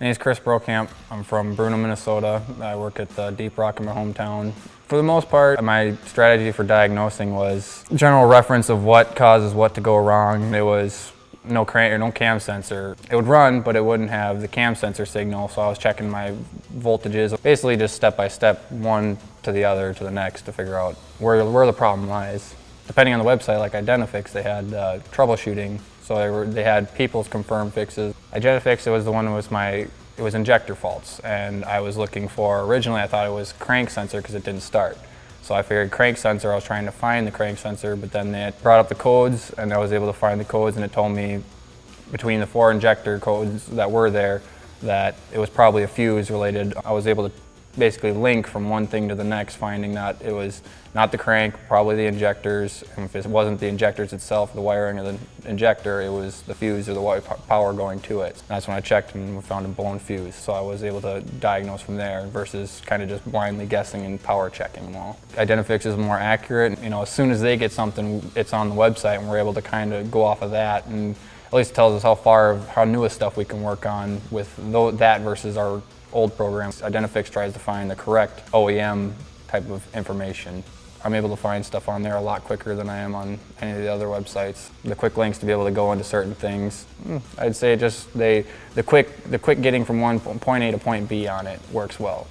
My name is Chris Brokamp. I'm from Bruno, Minnesota. I work at the Deep Rock in my hometown. For the most part, my strategy for diagnosing was general reference of what causes what to go wrong. It was no crank or no cam sensor. It would run, but it wouldn't have the cam sensor signal, so I was checking my voltages. Basically just step by step, one to the other to the next to figure out where the problem lies. Depending on the website, like Identifix, they had troubleshooting, so they had people's confirmed fixes. Identifix, it was the one that was injector faults, and I was looking for, originally I thought it was crank sensor because it didn't start. So I figured crank sensor, I was trying to find the crank sensor, but then they brought up the codes and I was able to find the codes, and it told me between the 4 injector codes that were there that it was probably a fuse related. I was able to basically link from one thing to the next, finding that it was not the crank, probably the injectors. And if it wasn't the injectors itself, the wiring of the injector, it was the fuse or the power going to it. And that's when I checked and found a blown fuse. So I was able to diagnose from there versus kind of just blindly guessing and power checking them all. Identifix is more accurate. You know, as soon as they get something, it's on the website, and we're able to kind of go off of that, and at least tells us how newest stuff we can work on with that versus our old programs. Identifix tries to find the correct OEM type of information. I'm able to find stuff on there a lot quicker than I am on any of the other websites. The quick links to be able to go into certain things. I'd say just the quick getting from point A to point B on it works well.